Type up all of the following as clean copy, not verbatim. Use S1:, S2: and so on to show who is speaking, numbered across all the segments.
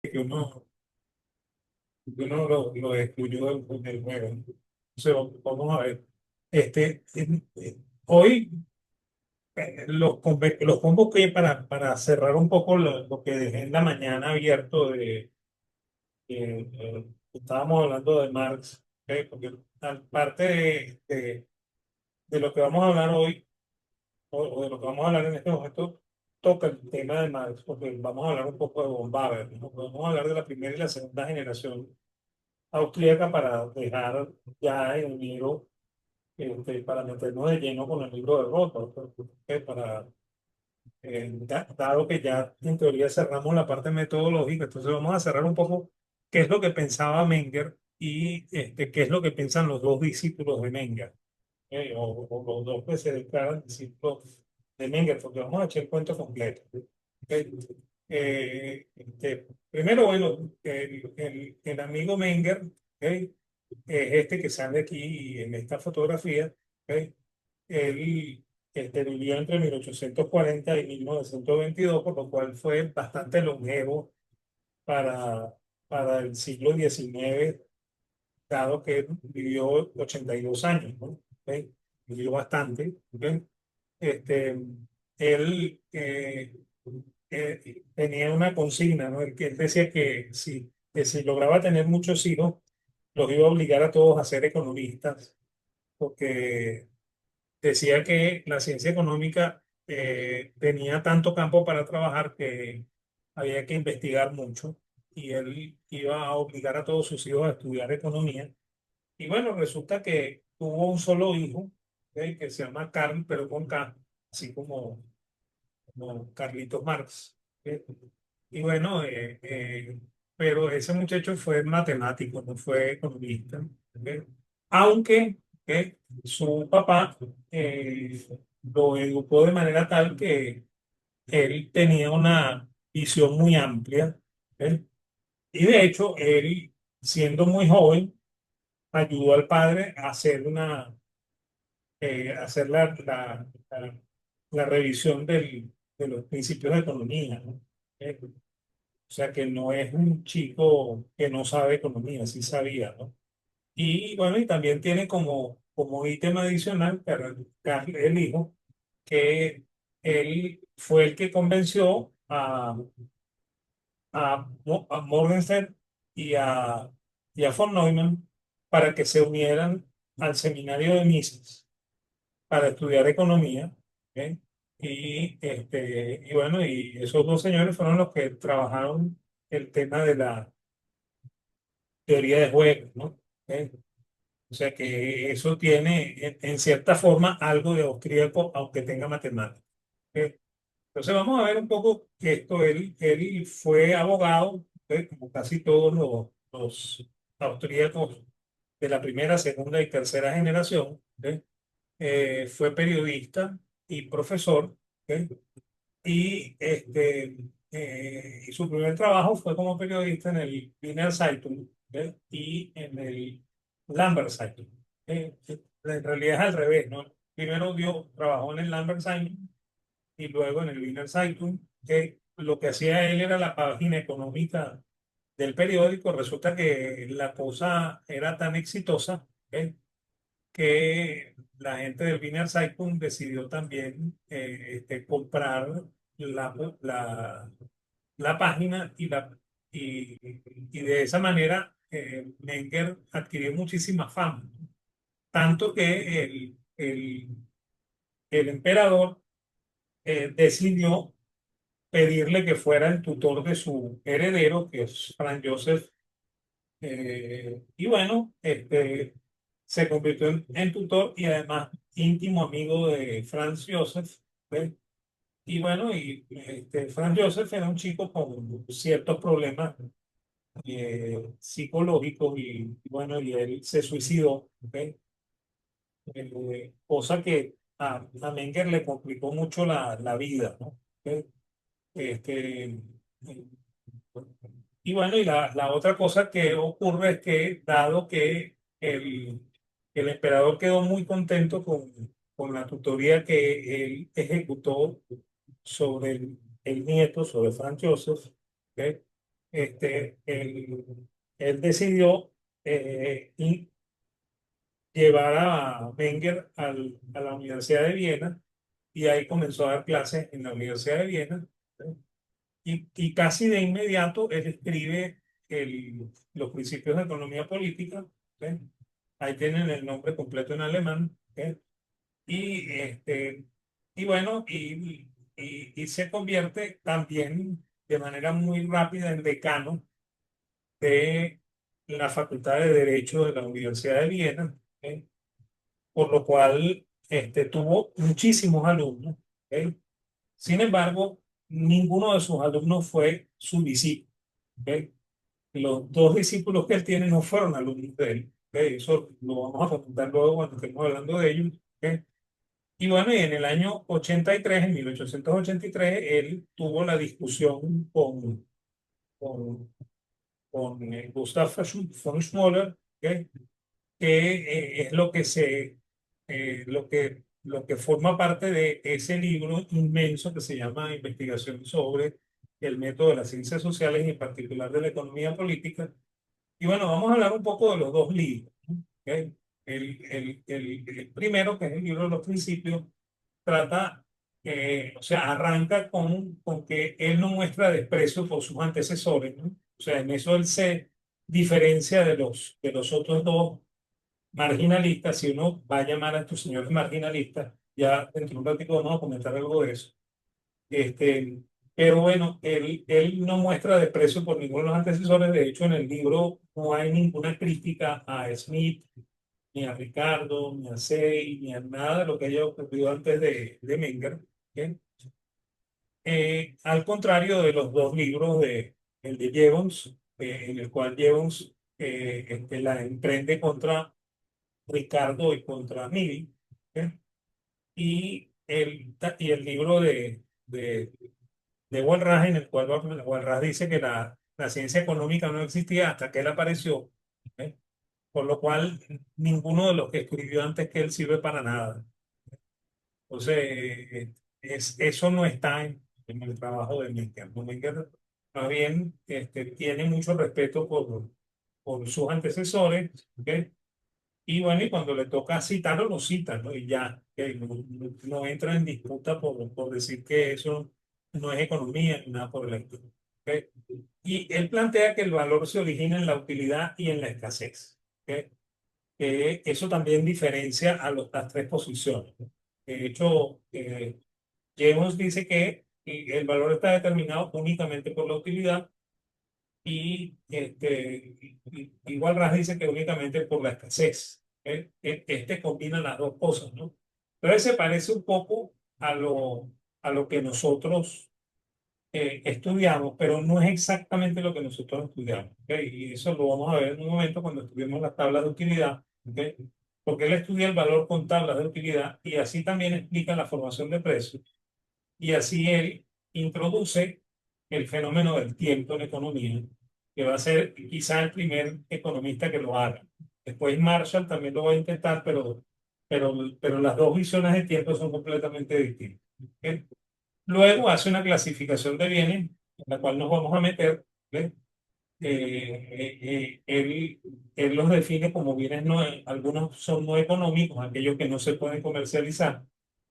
S1: que uno lo excluyó del juego. Entonces, vamos a ver. Hoy los convoqué para cerrar un poco lo que dejé en la mañana abierto estábamos hablando de Marx, ¿ok? Porque parte de lo que vamos a hablar hoy, o de lo que vamos a hablar en este momento, toca el tema de Marx, porque vamos a hablar un poco de von Baber, ¿no? Vamos a hablar de la primera y la segunda generación austríaca para dejar ya el libro, para meternos de lleno con el libro de Rothbard, para, dado que ya en teoría cerramos la parte metodológica, entonces vamos a cerrar un poco qué es lo que pensaba Menger y qué es lo que piensan los dos discípulos de Menger, o los dos que se declaran discípulos de Menger, porque vamos a echar el cuento completo. ¿Ok? Primero, bueno, el amigo Menger, ¿ok? Es este que sale aquí en esta fotografía. ¿Ok? Él vivió entre 1840 y 1922, por lo cual fue bastante longevo para, para el siglo XIX, dado que vivió 82 años, ¿no? ¿Ok? Vivió bastante. ¿Ok? Este, él tenía una consigna, ¿no? Él decía que si lograba tener muchos hijos, los iba a obligar a todos a ser economistas, porque decía que la ciencia económica tenía tanto campo para trabajar que había que investigar mucho, y él iba a obligar a todos sus hijos a estudiar economía. Y bueno, resulta que tuvo un solo hijo, ¿ok? Que se llama Carl, pero con K, así como Carlitos Marx. ¿Ok? Y bueno, pero ese muchacho fue matemático, no fue economista. ¿Ok? Aunque su papá lo educó de manera tal que él tenía una visión muy amplia. ¿Ok? Y de hecho, él, siendo muy joven, ayudó al padre a hacer la revisión de los principios de economía, ¿no? O sea que no es un chico que no sabe economía, sí sabía, ¿no? Y bueno, y también tiene como ítem adicional, el hijo, que él fue el que convenció a Morgenstern y a von Neumann para que se unieran al seminario de Mises para estudiar economía. ¿Ok? Y bueno, y esos dos señores fueron los que trabajaron el tema de la teoría de juegos, ¿no? ¿Ok? O sea que eso tiene en cierta forma algo de austríaco, aunque tenga matemáticas. ¿Ok? Entonces vamos a ver un poco que él fue abogado, como casi todos los austríacos de la primera, segunda y tercera generación. ¿Ok? Fue periodista y profesor. ¿Ok? Y su primer trabajo fue como periodista en el Wiener Zeitung, ¿ok? Y en el Lambert Zeitung. En realidad es al revés, ¿no? Primero trabajó en el Lambert Zeitung y luego en el Wiener Zeitung, que lo que hacía él era la página económica del periódico. Resulta que la cosa era tan exitosa, ¿ok? Que la gente del Wiener Zeitung decidió también comprar la, la, la página y de esa manera Menger adquirió muchísima fama, tanto que el emperador decidió pedirle que fuera el tutor de su heredero, que es Franz Joseph. Y bueno, se convirtió en tutor y además íntimo amigo de Franz Joseph. ¿Ves? Y bueno, Franz Joseph era un chico con ciertos problemas psicológicos y bueno, y él se suicidó. ¿Ves? Cosa que a Menger le complicó mucho la vida, ¿no? ¿Ves? Este, y bueno, y la otra cosa que ocurre es que, dado que el emperador quedó muy contento con la tutoría que él ejecutó sobre el nieto, sobre Franz Joseph, ¿ok? él decidió llevar a Wenger a la Universidad de Viena y ahí comenzó a dar clases en la Universidad de Viena. ¿Sí? Y casi de inmediato él escribe los principios de economía política. ¿Sí? Ahí tienen el nombre completo en alemán. ¿Sí? Y, y bueno, y se convierte también de manera muy rápida en decano de la Facultad de Derecho de la Universidad de Viena, ¿ok? Por lo cual tuvo muchísimos alumnos. ¿Ok? Sin embargo, ninguno de sus alumnos fue su discípulo. ¿Ok? Los dos discípulos que él tiene no fueron alumnos de él. ¿Ok? Eso lo vamos a comentar luego cuando estemos hablando de ellos. ¿Ok? Y bueno, y en el año 83, en 1883, él tuvo la discusión con, con Gustav von Schmoller, ¿ok? Que es lo que forma parte de ese libro inmenso que se llama Investigación sobre el método de las ciencias sociales y en particular de la economía política. Y bueno, vamos a hablar un poco de los dos libros, ¿no? ¿Ok? El primero, que es el libro de los principios, trata, o sea, arranca con que él no muestra desprecio por sus antecesores, ¿no? O sea, en eso él se diferencia de los otros dos marginalistas. Si uno va a llamar a estos señores marginalistas, ya dentro de un ratito vamos a comentar algo de eso. Este, pero bueno, él no muestra desprecio por ninguno de los antecesores. De hecho, en el libro no hay ninguna crítica a Smith, ni a Ricardo, ni a Say, ni a nada de lo que haya ocurrido antes de Menger. ¿Ok? Al contrario de los dos libros el de Jevons, en el cual Jevons la emprende contra Ricardo y contra Mili. ¿Ok? Y el libro de Walras, en el cual Walras dice que la ciencia económica no existía hasta que él apareció. ¿Ok? Por lo cual, ninguno de los que escribió antes que él sirve para nada. Entonces, eso no está en el trabajo de Menger. Menger, más bien, tiene mucho respeto por sus antecesores, ¿ok? Y bueno, y cuando le toca citarlo, lo cita, ¿no? Y ya, ¿ok? No entra en disputa por decir que eso no es economía ni nada por el estilo. ¿Ok? Y él plantea que el valor se origina en la utilidad y en la escasez. ¿Ok? Eso también diferencia a las tres posiciones. De hecho, James dice que el valor está determinado únicamente por la utilidad y igual Ras dice que únicamente por la escasez. Este combina las dos cosas, ¿no? Entonces se parece un poco a lo que nosotros estudiamos, pero no es exactamente lo que nosotros estudiamos. ¿Ok? Y eso lo vamos a ver en un momento cuando estudiemos las tablas de utilidad. ¿Ok? Porque él estudia el valor con tablas de utilidad y así también explica la formación de precios. Y así él introduce el fenómeno del tiempo en economía, que va a ser quizá el primer economista que lo haga. Después Marshall también lo va a intentar, pero las dos visiones de tiempo son completamente distintas. ¿Ok? Luego hace una clasificación de bienes, en la cual nos vamos a meter. ¿Ve? Él los define como bienes no, algunos son no económicos, aquellos que no se pueden comercializar.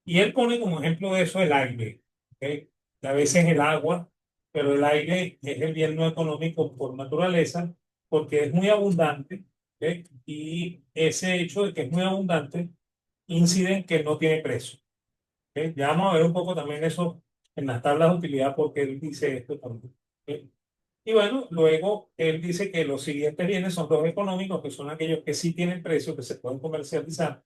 S1: Y él pone como ejemplo de eso el aire. ¿Ok? A veces el agua, pero el aire es el bien no económico por naturaleza, porque es muy abundante. ¿Ok? Y ese hecho de que es muy abundante incide en que no tiene precio. ¿Ok? Ya vamos a ver un poco también eso en las tablas de utilidad, porque él dice esto también. ¿Ok? Y bueno, luego él dice que los siguientes bienes son los económicos, que son aquellos que sí tienen precio, que se pueden comercializar.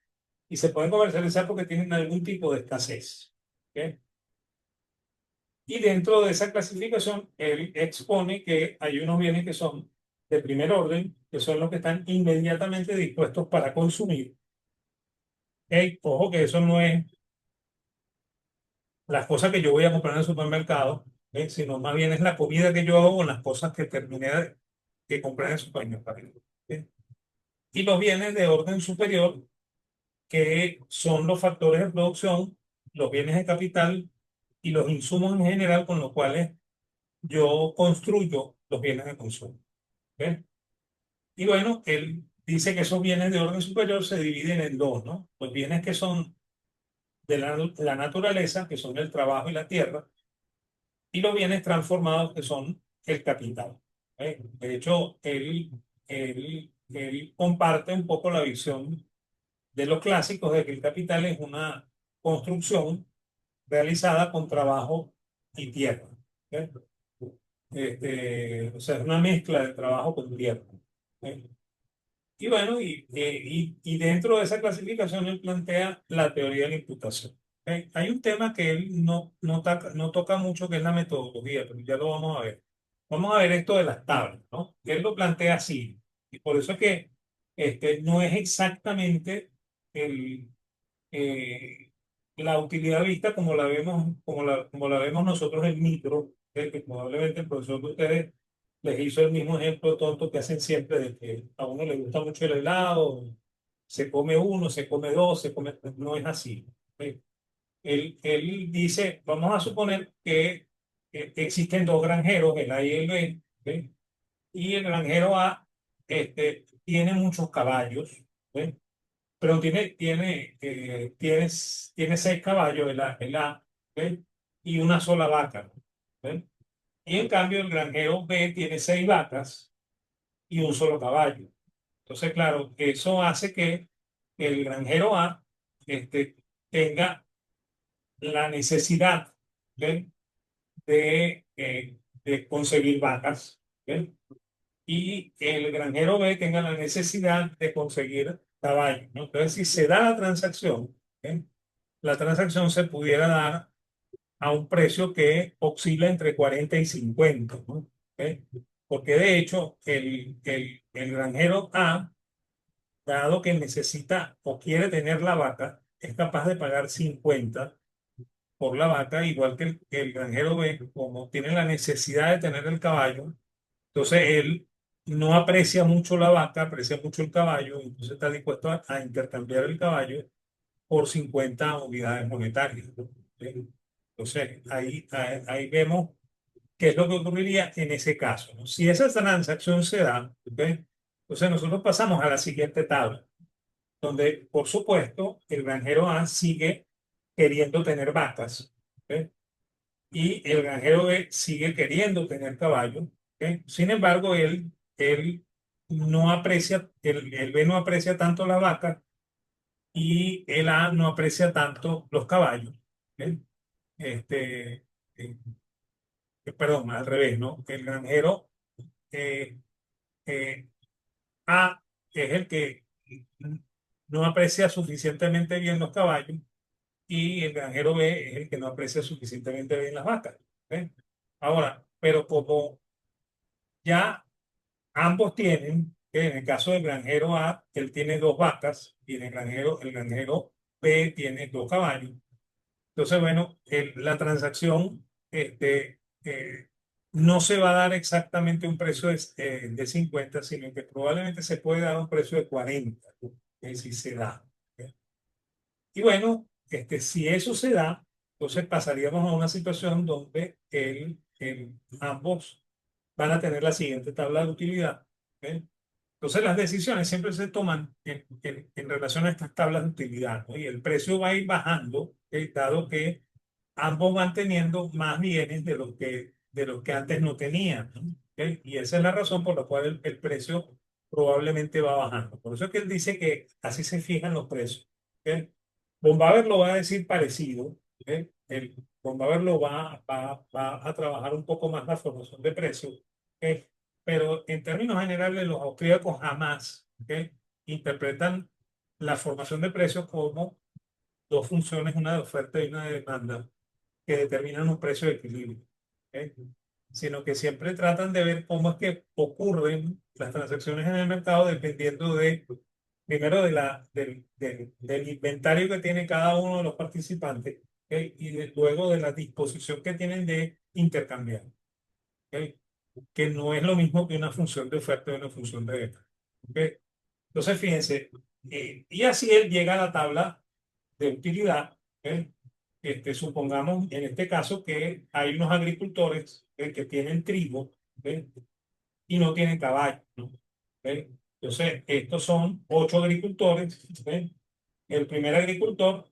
S1: Y se pueden comercializar porque tienen algún tipo de escasez. ¿Ok? Y dentro de esa clasificación, él expone que hay unos bienes que son de primer orden, que son los que están inmediatamente dispuestos para consumir. ¿Ok? Ojo que eso no es las cosas que yo voy a comprar en el supermercado, ¿ok? Sino más bien es la comida que yo hago con las cosas que terminé de comprar en el supermercado. ¿Ok? Y los bienes de orden superior, que son los factores de producción, los bienes de capital y los insumos en general con los cuales yo construyo los bienes de consumo. ¿Ok? Y bueno, él dice que esos bienes de orden superior se dividen en dos, ¿no? Los bienes que son de la naturaleza, que son el trabajo y la tierra, y los bienes transformados, que son el capital. De hecho, él comparte un poco la visión de los clásicos de que el capital es una construcción realizada con trabajo y tierra. ¿Ok? O sea, es una mezcla de trabajo con tierra. ¿Ok? Y bueno, y dentro de esa clasificación él plantea la teoría de la imputación. ¿Ok? Hay un tema que él no toca mucho, que es la metodología, pero ya lo vamos a ver. Vamos a ver esto de las tablas, ¿no? Él lo plantea así, y por eso es que no es exactamente el, eh, la utilidad vista como la vemos, como la vemos nosotros en micro, que probablemente el profesor de ustedes les hizo el mismo ejemplo tonto que hacen siempre de que a uno le gusta mucho el helado, se come uno, se come dos, se come... No es así. ¿Ok? Él dice, vamos a suponer que existen dos granjeros, el A y el B, ¿ok? Y el granjero A tiene muchos caballos, ¿ok? Pero tiene 6 caballos el A, ¿ok? Y una sola vaca, ¿ok? Y en cambio el granjero B tiene 6 vacas y un solo caballo. Entonces, claro, eso hace que el granjero A este, tenga la necesidad, ¿ok? de conseguir vacas, ¿ok? Y el granjero B tenga la necesidad de conseguir caballos, ¿no? Entonces, si se da la transacción, ¿ok? La transacción se pudiera dar a un precio que oscila entre 40 y 50, ¿no? ¿Ok? Porque de hecho, el granjero A, dado que necesita o quiere tener la vaca, es capaz de pagar 50 por la vaca, igual que el granjero B, como tiene la necesidad de tener el caballo, entonces él no aprecia mucho la vaca, aprecia mucho el caballo, entonces está dispuesto a intercambiar el caballo por 50 unidades monetarias, ¿no? ¿Sí? Entonces, ahí vemos qué es lo que ocurriría en ese caso, ¿no? Si esa transacción se da, ¿ok? Entonces nosotros pasamos a la siguiente tabla, donde, por supuesto, el granjero A sigue queriendo tener vacas, ¿ok? Y el granjero B sigue queriendo tener caballos, ¿ok? Sin embargo, él no aprecia, el B no aprecia tanto la vaca y el A no aprecia tanto los caballos. ¿Ok? Este, eh, Perdón, al revés, ¿no? El granjero eh, eh, A es el que no aprecia suficientemente bien los caballos y el granjero B es el que no aprecia suficientemente bien las vacas. ¿Ok? Ahora, pero como ya ambos tienen, en el caso del granjero A, él tiene 2 vacas y en el granjero B tiene 2 caballos. Entonces, bueno, la transacción no se va a dar exactamente un precio de 50, sino que probablemente se puede dar un precio de 40, si se da. ¿Ok? Y bueno, si eso se da, entonces pasaríamos a una situación donde ambos van a tener la siguiente tabla de utilidad. ¿Ok? Entonces las decisiones siempre se toman en relación a estas tablas de utilidad, ¿no? Y el precio va a ir bajando, dado que ambos van teniendo más bienes de los que antes no tenían, ¿no? ¿Ok? Y esa es la razón por la cual el precio probablemente va bajando. Por eso es que él dice que así se fijan los precios. ¿Ok? Bombaver lo va a decir parecido. ¿Ok? El Bombaver va a trabajar un poco más la formación de precios. ¿Ok? Pero en términos generales, los austríacos jamás, ¿ok? interpretan la formación de precios como dos funciones, una de oferta y una de demanda, que determinan un precio de equilibrio. ¿Ok? Sino que siempre tratan de ver cómo es que ocurren las transacciones en el mercado dependiendo primero del inventario que tiene cada uno de los participantes, ¿ok? Y luego de la disposición que tienen de intercambiar. ¿Ok? Que no es lo mismo que una función de oferta y una función de demanda. ¿Ok? Entonces, fíjense, y así él llega a la tabla de utilidad. ¿Ok? Supongamos en este caso que hay unos agricultores que tienen trigo. ¿Ok? y no tiene caballo, ¿no? ¿Ok? Entonces, estos son 8 agricultores. ¿Ok? El primer agricultor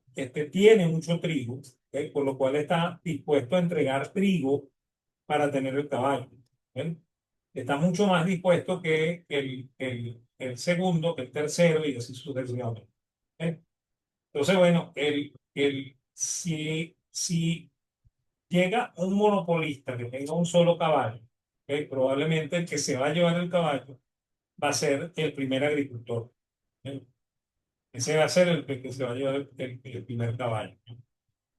S1: tiene mucho trigo, ¿ok? Por lo cual está dispuesto a entregar trigo para tener el caballo. ¿Ok? Está mucho más dispuesto que el segundo, que el tercero y así sucesivamente. ¿Ok? Entonces, bueno, si llega un monopolista que tenga un solo caballo, ¿ok? Probablemente el que se va a llevar el caballo va a ser el primer agricultor. ¿Ok? Ese va a ser el que se va a llevar el primer caballo.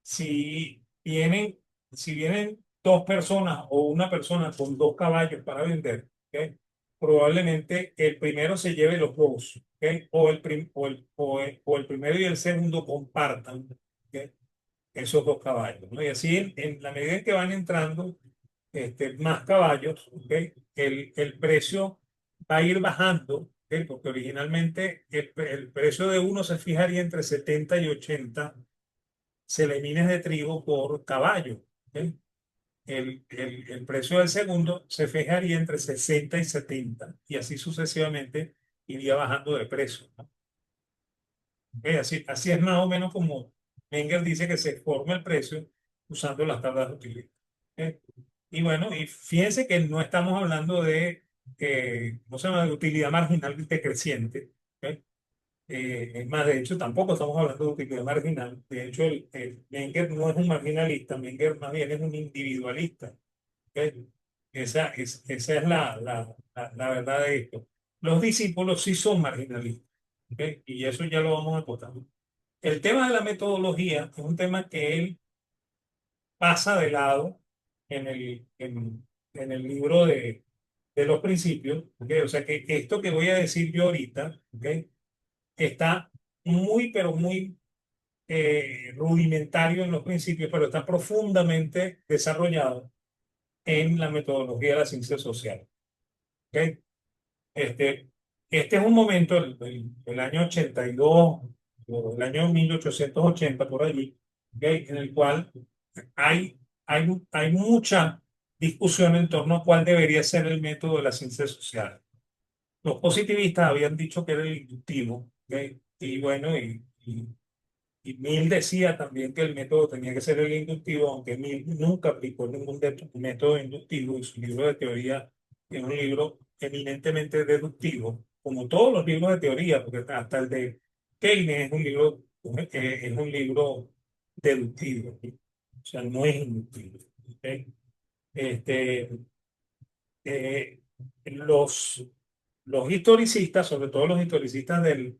S1: Si vienen, si vienen 2 personas o una persona con 2 caballos para vender, ¿ok? Probablemente el primero se lleve los dos, ¿ok? O el primero y el segundo compartan, ¿ok? Esos 2 caballos, ¿no? Y así en la medida en que van entrando más caballos, ¿ok? El precio va a ir bajando, ¿ok? Porque originalmente el precio de uno se fijaría entre 70 y 80 celemines de trigo por caballo. ¿Ok? El precio del segundo se fijaría entre 60 y 70 y así sucesivamente iría bajando de precio, ¿no? ¿Ok? Así es más o menos como Menger dice que se forma el precio usando las tablas de utilidad. ¿Ok? Y bueno, y fíjense que no estamos hablando de, ¿cómo se llama?, de utilidad marginal decreciente. ¿Ok? Es más, de hecho, tampoco estamos hablando de utilidad marginal. De hecho, el Menger no es un marginalista, Menger más bien es un individualista. ¿Ok? Esa es la verdad de esto. Los discípulos sí son marginalistas. ¿Ok? Y eso ya lo vamos a acotar. El tema de la metodología es un tema que él pasa de lado en el libro de los principios. ¿Ok? O sea que esto que voy a decir yo ahorita, ¿ok?, está muy, pero muy rudimentario en los principios, pero está profundamente desarrollado en la metodología de la ciencia social. ¿Ok? Este, este es un momento, el año 82, o el año 1880 por allí, ¿ok?, en el cual hay mucha discusión en torno a cuál debería ser el método de la ciencia social. Los positivistas habían dicho que era el inductivo, ¿ok? Y bueno, y Mill decía también que el método tenía que ser el inductivo, aunque Mill nunca aplicó ningún método inductivo y su libro de teoría es un libro eminentemente deductivo, como todos los libros de teoría, porque hasta el de Keynes es un libro deductivo, ¿sí? O sea, no es inductivo. ¿Ok? Este, eh, los, los historicistas, sobre todo los historicistas de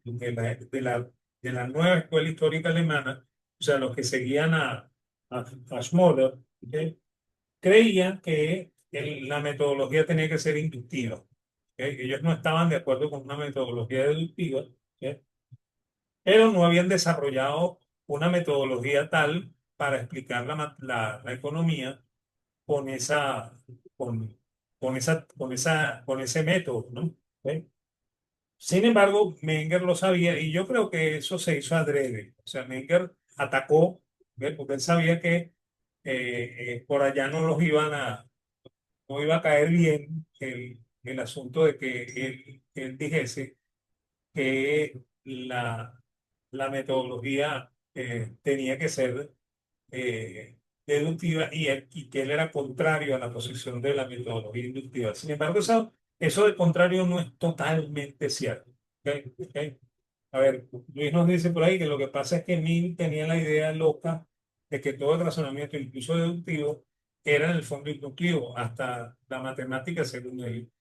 S1: la nueva escuela histórica alemana, o sea, los que seguían a Schmoller, ¿ok?, creían que la metodología tenía que ser inductiva. ¿Ok? Ellos no estaban de acuerdo con una metodología deductiva, ¿ok?, pero no habían desarrollado una metodología tal para explicar la economía con esa, con, con ese método, ¿no? ¿Ok? Sin embargo, Menger lo sabía y yo creo que eso se hizo adrede. O sea, Menger atacó, ¿ve?, porque él sabía que por allá no iba a caer bien el asunto de que él dijese que la metodología tenía que ser deductiva y que él era contrario a la posición de la metodología inductiva. Sin embargo, eso de contrario no es totalmente cierto. ¿Ok? ¿Ok? A ver, Luis nos dice por ahí que lo que pasa es que Mill tenía la idea loca de que todo el razonamiento, incluso deductivo, era en el fondo inductivo, hasta la matemática según él.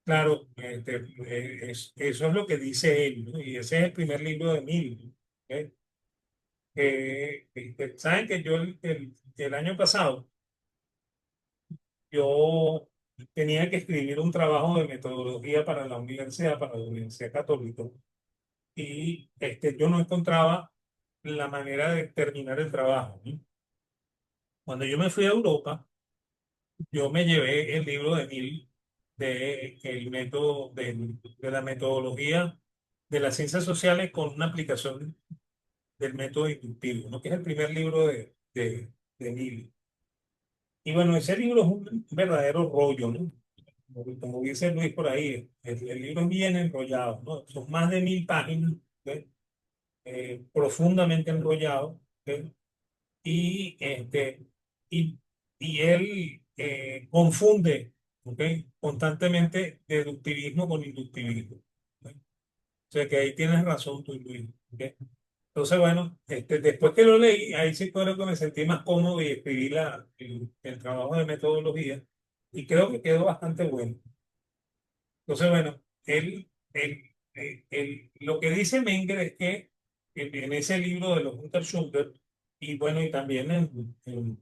S1: Claro, eso es lo que dice él, ¿no? Y ese es el primer libro de Mill. ¿Ok? Saben que yo el año pasado yo tenía que escribir un trabajo de metodología para la Universidad Católica, y yo no encontraba la manera de terminar el trabajo, ¿no? Cuando yo me fui a Europa, yo me llevé el libro de Mill el método de la metodología de las ciencias sociales con una aplicación del método inductivo, ¿no?, que es el primer libro de Mill. Y bueno, ese libro es un verdadero rollo, ¿no? como dice Luis por ahí, el libro es bien enrollado, ¿no? Son más de 1000 páginas, ¿ok? Profundamente enrollado, ¿ok? Y, y, y él confunde, ¿ok? Constantemente deductivismo con inductivismo. ¿Ok? O sea que ahí tienes razón tú, Luis. ¿Ok? Entonces, bueno, después que lo leí, ahí sí creo que me sentí más cómodo y escribí el trabajo de metodología y creo que quedó bastante bueno. Entonces, bueno, lo que dice Menger es que en ese libro de los Unterschunder, y bueno, y también en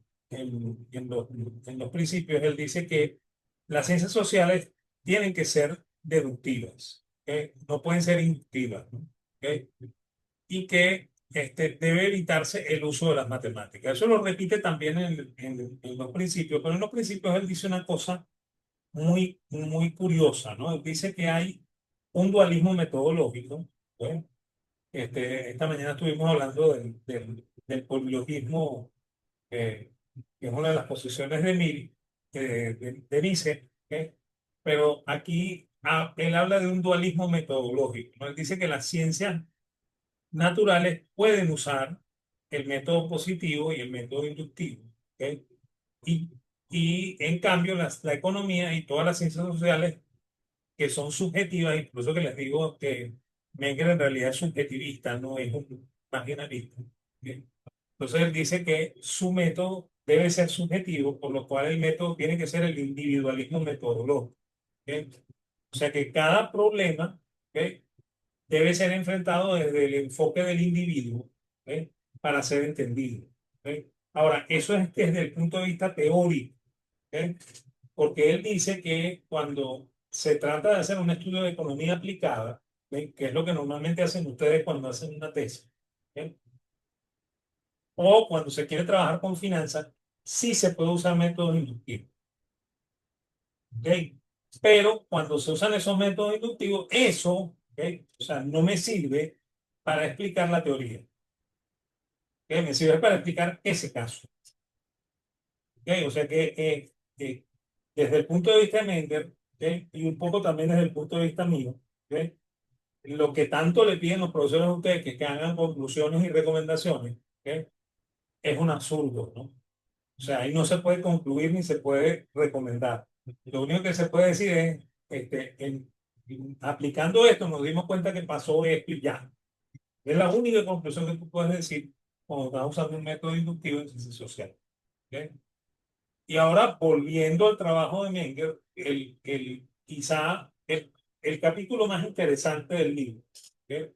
S1: los principios, él dice que las ciencias sociales tienen que ser deductivas, ¿ok? No pueden ser inductivas, ¿no? ¿Ok? Y que debe evitarse el uso de las matemáticas. Eso lo repite también en los principios, pero en los principios él dice una cosa muy curiosa, ¿no? Él dice que hay un dualismo metodológico, ¿no? Esta mañana estuvimos hablando del polilogismo, que es una de las posiciones de de Mises, ¿ok? Pero aquí él habla de un dualismo metodológico, ¿no? Él dice que las ciencias naturales pueden usar el método positivo y el método inductivo, ¿ok? Y, y en cambio la economía y todas las ciencias sociales que son subjetivas, incluso que les digo que Menger en realidad es subjetivista, no es un marginalista. ¿Bien? Entonces él dice que su método debe ser subjetivo, por lo cual el método tiene que ser el individualismo metodológico. ¿Bien? O sea que cada problema, ¿ok? Debe ser enfrentado desde el enfoque del individuo, ¿ok? Para ser entendido. ¿Ok? Ahora, eso es desde el punto de vista teórico, ¿ok? Porque él dice que cuando se trata de hacer un estudio de economía aplicada, ¿ok? Que es lo que normalmente hacen ustedes cuando hacen una tesis, ¿ok? O cuando se quiere trabajar con finanzas, sí se puede usar métodos inductivos, ¿ok? Pero cuando se usan esos métodos inductivos, eso, ¿ok? O sea, no me sirve para explicar la teoría, ¿ok? Me sirve para explicar ese caso, ¿ok? O sea que desde el punto de vista de Menger, ¿ok? Y un poco también desde el punto de vista mío, ¿ok? Lo que tanto le piden los profesores a ustedes que hagan conclusiones y recomendaciones, ¿ok? Es un absurdo, ¿no? O sea, ahí no se puede concluir ni se puede recomendar. Lo único que se puede decir es, aplicando esto nos dimos cuenta que pasó esto y ya. Es la única conclusión que tú puedes decir cuando estás usando un método inductivo en ciencias sociales. ¿Ok? Y ahora, volviendo al trabajo de Menger, quizá el capítulo más interesante del libro, ¿ok?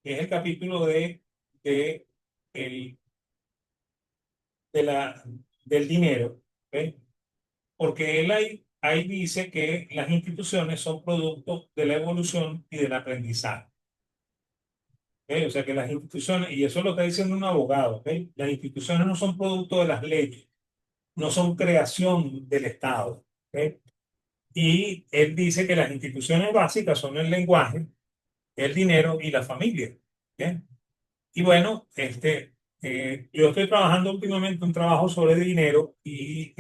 S1: Es el capítulo de, el, de del dinero, ¿ok? Porque él ahí dice que las instituciones son producto de la evolución y del aprendizaje. ¿Ok? O sea que las instituciones, y eso lo está diciendo un abogado, ¿ok? Las instituciones no son producto de las leyes, no son creación del Estado. ¿Ok? Y él dice que las instituciones básicas son el lenguaje, el dinero y la familia. ¿Ok? Y bueno, yo estoy trabajando últimamente un trabajo sobre dinero y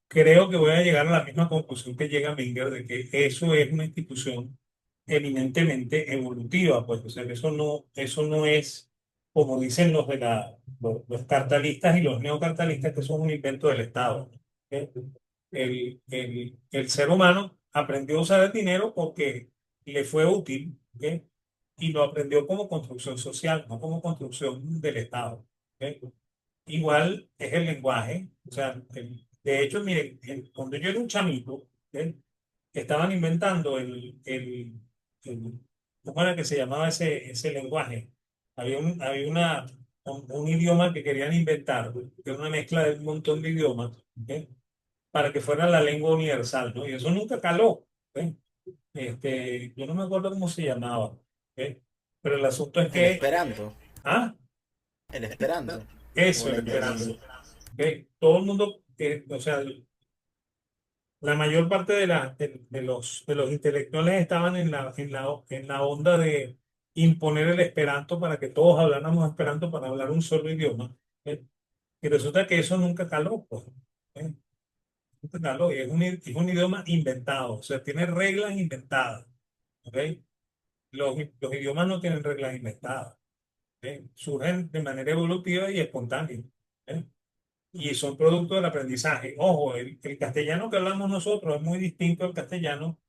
S1: creo que voy a llegar a la misma conclusión que llega Menger de que eso es una institución eminentemente evolutiva, pues, o sea, que eso no es como dicen los cartalistas y los neocartalistas, que son un invento del Estado. ¿Ok? El ser humano aprendió a usar el dinero porque le fue útil, ¿ok? Y lo aprendió como construcción social, no como construcción del Estado. ¿Ok? Igual es el lenguaje. O sea, de hecho, miren, cuando yo era un chamito, ¿ok? Estaban inventando el- ¿cómo era que se llamaba ese lenguaje? Había un idioma que querían inventar, que era una mezcla de un montón de idiomas, ¿ok? Para que fuera la lengua universal, ¿no? Y eso nunca caló, ¿ok? Yo no me acuerdo cómo se llamaba, ¿ok? Pero el asunto es
S2: El
S1: que,
S2: Esperanto.
S1: ah,
S2: El Esperanto.
S1: eso,
S2: O el
S1: el esperanto.
S2: entendido.
S1: ¿Ok? Todo el mundo, o sea, la mayor parte de los intelectuales estaban en la onda de imponer el esperanto para que todos habláramos esperanto para hablar un solo idioma. ¿Ok? Y resulta que eso nunca caló, pues. ¿Ok? intentarlo, es un idioma inventado, o sea, tiene reglas inventadas, ¿ok? Los idiomas no tienen reglas inventadas, ¿ok? Surgen de manera evolutiva y espontánea, ¿ok? Y son producto del aprendizaje. Ojo, el castellano que hablamos nosotros es muy distinto al castellano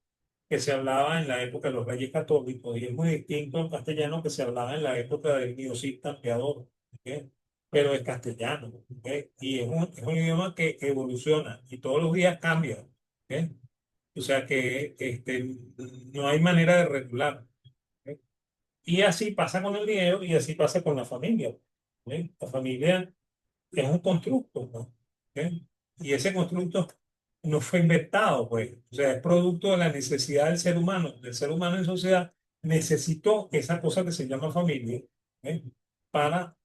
S1: que se hablaba en la época de los Reyes Católicos y es muy distinto al castellano que se hablaba en la época del Pío Campeador, ¿ok? Pero es castellano, ¿ok? Y es un idioma que evoluciona y todos los días cambia, ¿ok? O sea que no hay manera de regular, ¿ok? Y así pasa con el dinero y así pasa con la familia, ¿ok? La familia es un constructo, ¿no? ¿Ok? Y ese constructo no fue inventado, pues. O sea, es producto de la necesidad del ser humano. El ser humano en sociedad necesitó esa cosa que se llama familia, ¿ok? Para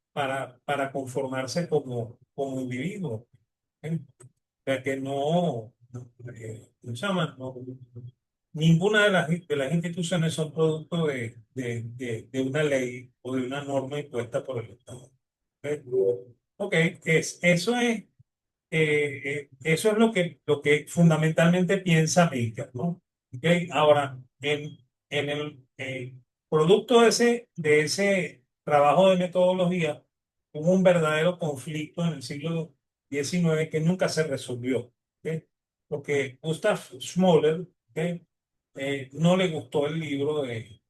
S1: conformarse como individuo, ¿ok? O sea, que ¿cómo se llama? Ninguna de las instituciones son producto de una ley o de una norma impuesta por el Estado. ¿Ok? Ok, eso es lo que fundamentalmente piensa Milker, ¿no? ¿Ok? Ahora, en el producto de ese trabajo de metodología, hubo un verdadero conflicto en el siglo XIX que nunca se resolvió, ¿ok? Porque Gustav Schmoller, ¿ok? No le gustó el libro de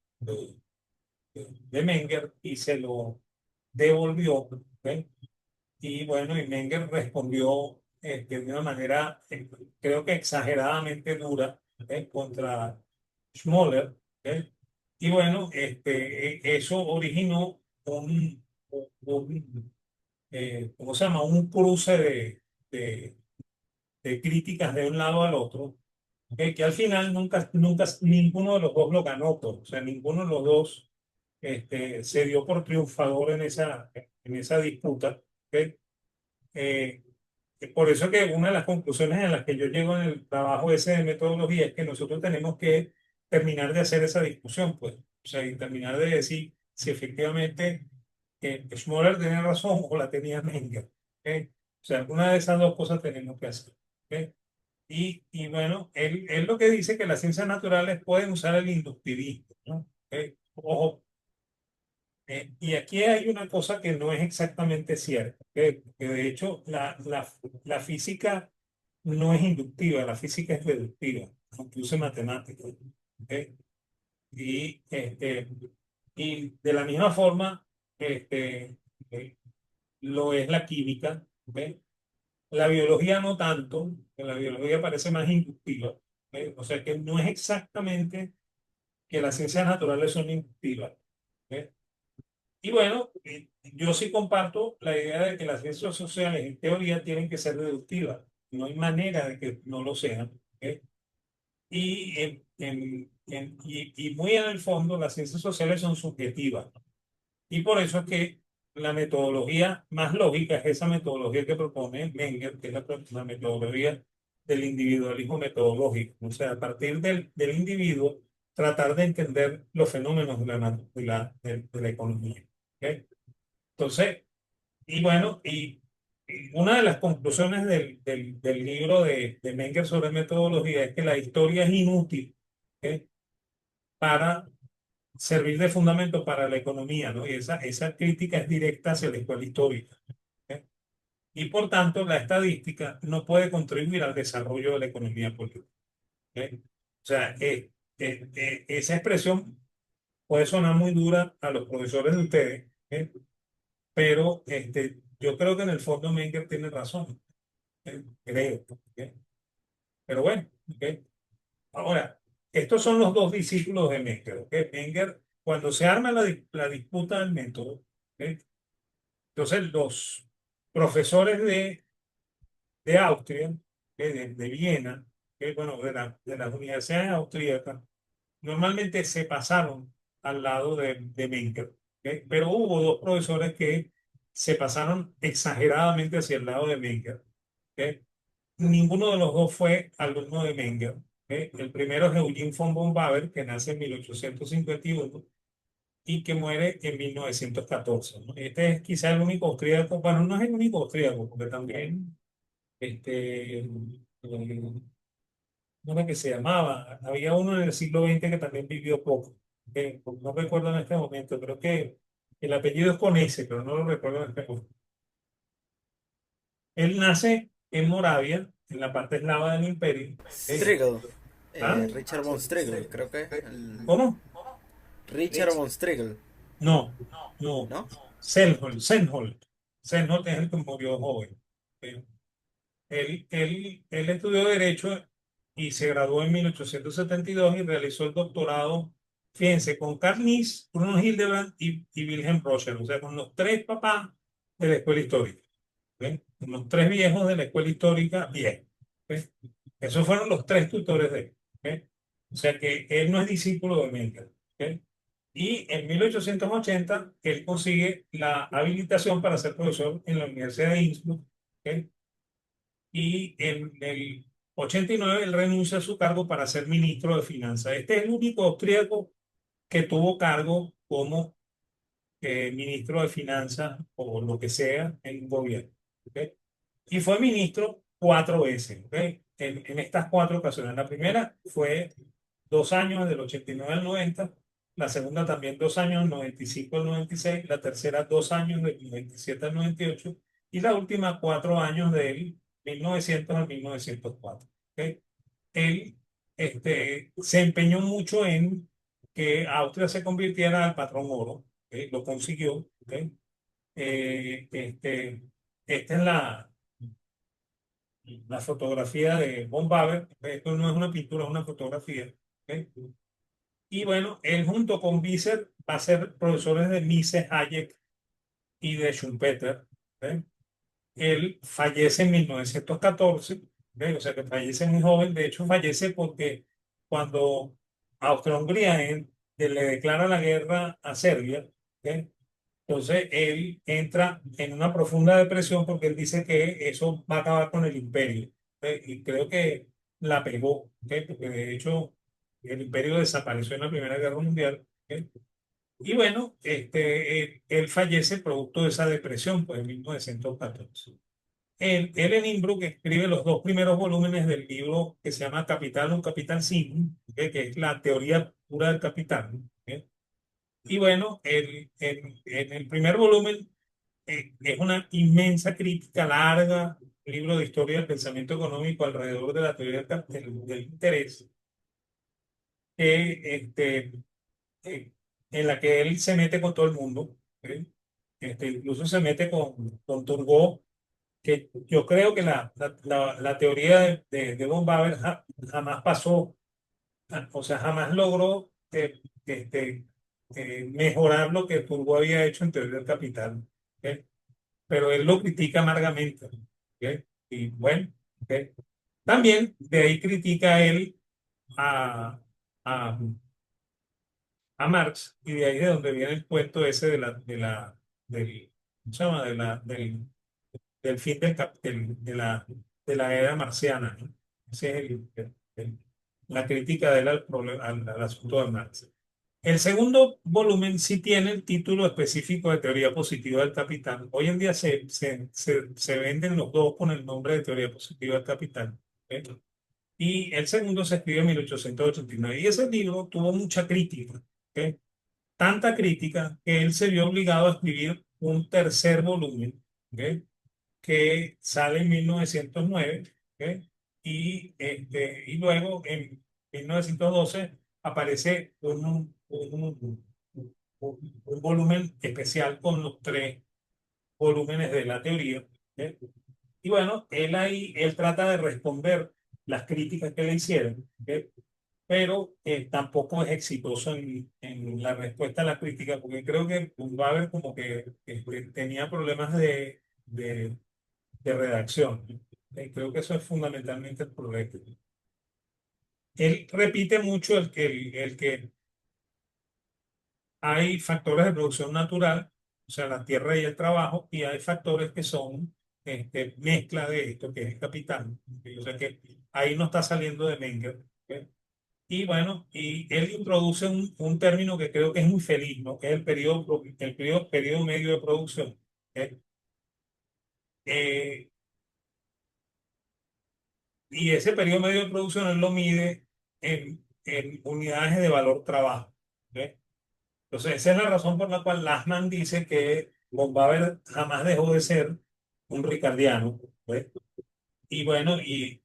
S1: Menger y se lo devolvió, ¿ok? Y bueno, y Menger respondió de una manera, creo que exageradamente dura, contra Schmoller. Y bueno, eso originó ¿cómo se llama? Un cruce de, de críticas de un lado al otro, que al final nunca ninguno de los dos lo ganó, pues. O sea, ninguno de los dos se dio por triunfador en esa disputa. ¿Ok? Eh, por eso que una de las conclusiones en las que yo llego en el trabajo ese de metodología es que nosotros tenemos que terminar de hacer esa discusión, pues, o sea, y terminar de decir si efectivamente Schmoller tenía razón o la tenía Menger, ¿ok? O sea, alguna de esas dos cosas tenemos que hacer, ¿ok? Y bueno, él lo que dice que las ciencias naturales pueden usar el inductivismo, ¿no? ¿Ok? Ojo, y aquí hay una cosa que no es exactamente cierta, que de hecho la física no es inductiva, la física es deductiva, aunque use matemáticas. ¿Ok? Y, y de la misma forma eh, lo es la química. ¿Ok? La biología no tanto, que la biología parece más inductiva. ¿Ok? O sea que no es exactamente que las ciencias naturales son inductivas. ¿Ok? Y bueno, yo sí comparto la idea de que las ciencias sociales en teoría tienen que ser deductivas. No hay manera de que no lo sean. ¿Ok? Y muy en el fondo, las ciencias sociales son subjetivas. Y por eso es que la metodología más lógica es esa metodología que propone Menger, que es la metodología del individualismo metodológico. O sea, a partir del individuo, tratar de entender los fenómenos de la economía. ¿Ok? Entonces, y bueno, y una de las conclusiones del libro de Menger sobre metodología es que la historia es inútil, ¿ok? Para servir de fundamento para la economía, ¿no? Y esa crítica es directa hacia la escuela histórica, ¿ok? Y por tanto, la estadística no puede contribuir al desarrollo de la economía política, ¿ok? O sea, esa expresión puede sonar muy dura a los profesores de ustedes, ¿ok? Pero yo creo que en el fondo Menger tiene razón, creo. ¿Ok? Pero bueno, ¿ok? Ahora, estos son los dos discípulos de Menger. ¿Ok? Menger, cuando se arma la disputa del método, ¿ok? Entonces los profesores de Austria, ¿ok? De Viena, ¿ok? Bueno, de las universidades austríacas, normalmente se pasaron al lado de Menger. ¿Ok? Pero hubo dos profesores que se pasaron exageradamente hacia el lado de Menger. ¿Ok? Ninguno de los dos fue alumno de Menger. ¿Ok? El primero es Eugen von Baber, que nace en 1851 y que muere en 1914. ¿No? Este es quizá el único austríaco, bueno, no es el único austríaco, porque también eh, ¿cómo era que se llamaba? Había uno en el siglo XX que también vivió poco. No recuerdo en este momento, creo que el apellido es con S, pero no lo recuerdo en este momento. Él nace en Moravia, en la parte eslava del imperio.
S2: Strigel.
S1: ¿Ah?
S2: Richard von Strigel, creo que.
S1: ¿Cómo?
S2: Richard von Strigel,
S1: No, no.
S2: ¿no?
S1: Senholt. Senholt es el que murió joven. ¿Eh? Él estudió Derecho y se graduó en 1872 y realizó el doctorado, fíjense, con Carl Nies, Bruno Hildebrand y Wilhelm Roscher, o sea, con los tres papás de la escuela histórica. ¿Ven? Con los tres viejos de la escuela histórica, bien. ¿Ven? Esos fueron los tres tutores de él. ¿Ven? O sea que él no es discípulo de Mengel. ¿Ven? Y en 1880 él consigue la habilitación para ser profesor en la Universidad de Innsbruck. ¿Ven? Y en el 89 él renuncia a su cargo para ser ministro de Finanzas. Este es el único austríaco que tuvo cargo como ministro de Finanzas o lo que sea en un gobierno. ¿Ok? Y fue ministro 4 veces. ¿Ok? En estas 4 ocasiones. La primera fue 2 años, del 89 al 90. La segunda también 2 años, 95 al 96. La tercera 2 años, del 97 al 98. Y la última 4 años, del 1900 al 1904. ¿Ok? Él se empeñó mucho en que Austria se convirtiera al patrón oro. ¿Ok? Lo consiguió. ¿Ok? Eh, este, esta es la fotografía de von Baber. Esto no es una pintura, es una fotografía. ¿Ok? Y bueno, él junto con Visser va a ser profesores de Mises, Hayek y de Schumpeter. ¿Ok? Él fallece en 1914, ¿ok? O sea que fallece muy joven. De hecho, fallece porque cuando Austria-Hungría le declara la guerra a Serbia, ¿ok? Entonces él entra en una profunda depresión porque él dice que eso va a acabar con el imperio. Y creo que la pegó, ¿ok? Porque de hecho el imperio desapareció en la Primera Guerra Mundial. ¿Ok? Y bueno, él fallece producto de esa depresión, pues en 1914. Él en Innsbruck escribe los 2 primeros volúmenes del libro que se llama Capital, un Capital Sin, ¿ok? Que es la teoría pura del capital. ¿Ok? Y bueno, en el primer volumen es una inmensa crítica larga, un libro de historia del pensamiento económico alrededor de la teoría del interés, que, eh, en la que él se mete con todo el mundo. ¿Ok? Incluso se mete con Turgot, que yo creo que la teoría de von Baber jamás pasó, o sea, jamás logró mejorar lo que Turgot había hecho en teoría del capital. ¿Ok? Pero él lo critica amargamente. ¿Ok? Y bueno, ¿ok? También de ahí critica él a, a, a Marx, y de ahí de donde viene el cuento ese ¿cómo se llama? Del fin de la era marciana, ¿no? Ese es la crítica de él al asunto de Marx. El segundo volumen sí tiene el título específico de teoría positiva del capital. Hoy en día se venden los dos con el nombre de teoría positiva del capital. ¿Ok? Y el segundo se escribe en 1889. Y ese libro tuvo mucha crítica. ¿Ok? Tanta crítica que él se vio obligado a escribir un tercer volumen. ¿Ok? Que sale en 1909. ¿Ok? Y luego en 1912 aparece un volumen especial con los 3 volúmenes de la teoría. ¿Ok? Y bueno, él trata de responder las críticas que le hicieron. ¿Ok? Pero tampoco es exitoso en la respuesta a la crítica, porque creo que va a haber como que tenía problemas de redacción. Creo que eso es fundamentalmente el problema. Él repite mucho el que hay factores de producción natural, o sea, la tierra y el trabajo, y hay factores que son mezcla de esto, que es el capital. O sea que ahí no está saliendo de Menger. ¿Ok? Y bueno, y él introduce un término que creo que es muy feliz, ¿no? Que es el periodo medio de producción. ¿Ok? Eh, y ese periodo medio de producción él lo mide en unidades de valor trabajo. ¿Ok? Entonces, esa es la razón por la cual Lachman dice que von Baber jamás dejó de ser un ricardiano. ¿Ok? Y bueno, y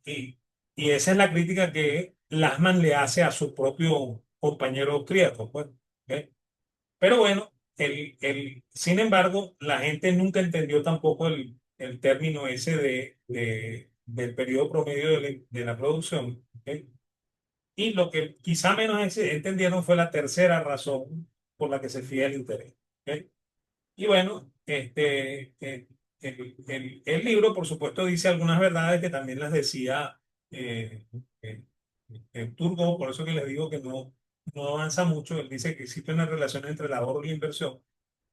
S1: esa es la crítica que Lachman le hace a su propio compañero austríaco. Pues, ¿ok? Pero bueno, sin embargo, la gente nunca entendió tampoco el término ese del periodo promedio de la producción. ¿Ok? Y lo que quizá menos entendieron fue la tercera razón por la que se fija el interés. ¿Ok? Y bueno, el libro, por supuesto, dice algunas verdades que también las decía eh, eh, Turgot, por eso que les digo que no avanza mucho. Él dice que existe una relación entre el ahorro y la inversión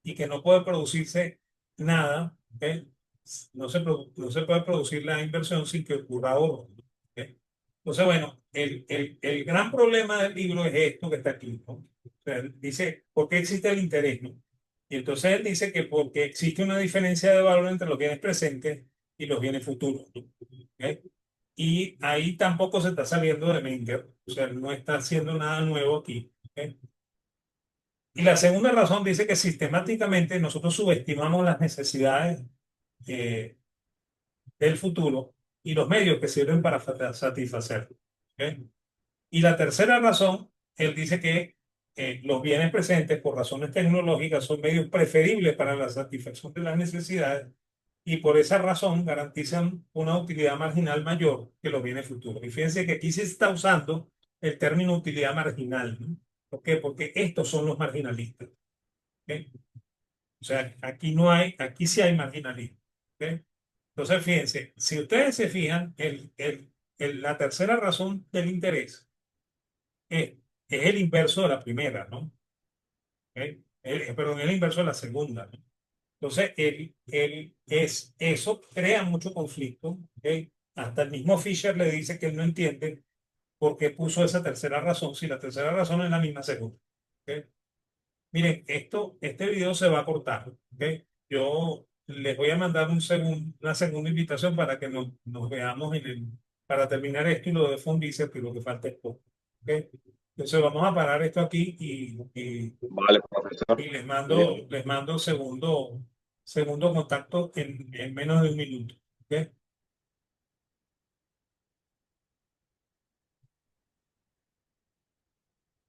S1: y que no puede producirse nada, ¿ok? No se puede producir la inversión sin que ocurra ahorro. ¿Ok? Entonces, bueno, el gran problema del libro es esto que está aquí, ¿no? O sea, él dice, ¿por qué existe el interés, no? Y entonces él dice que porque existe una diferencia de valor entre los bienes presentes y los bienes futuros. ¿Ok? Y ahí tampoco se está saliendo de Menger, o sea, no está haciendo nada nuevo aquí. ¿Ok? Y la segunda razón dice que sistemáticamente nosotros subestimamos las necesidades eh, del futuro y los medios que sirven para satisfacerlo. ¿Ok? Y la tercera razón, él dice que los bienes presentes por razones tecnológicas son medios preferibles para la satisfacción de las necesidades y por esa razón garantizan una utilidad marginal mayor que los bienes futuros. Y fíjense que aquí se está usando el término utilidad marginal, ¿no? ¿Por qué? Porque estos son los marginalistas. ¿Ok? O sea, aquí no hay, aquí sí hay marginalismo. ¿Ok? Entonces, fíjense, si ustedes se fijan, la tercera razón del interés es, es el inverso de la primera, ¿no? ¿Ok? Perdón, es el inverso de la segunda, ¿no? Entonces, eso crea mucho conflicto. ¿Ok? Hasta el mismo Fisher le dice que él no entiende por qué puso esa tercera razón, si la tercera razón es la misma segunda. ¿Ok? Miren, este video se va a cortar. ¿Ok? Yo les voy a mandar una segunda invitación para que nos veamos para terminar esto y lo de Fondicer, que lo que falta es poco. ¿Ok? Entonces vamos a parar esto aquí
S3: Vale, profesor.
S1: y
S3: Bien.
S1: les mando segundo contacto en menos de un minuto. ¿Ok?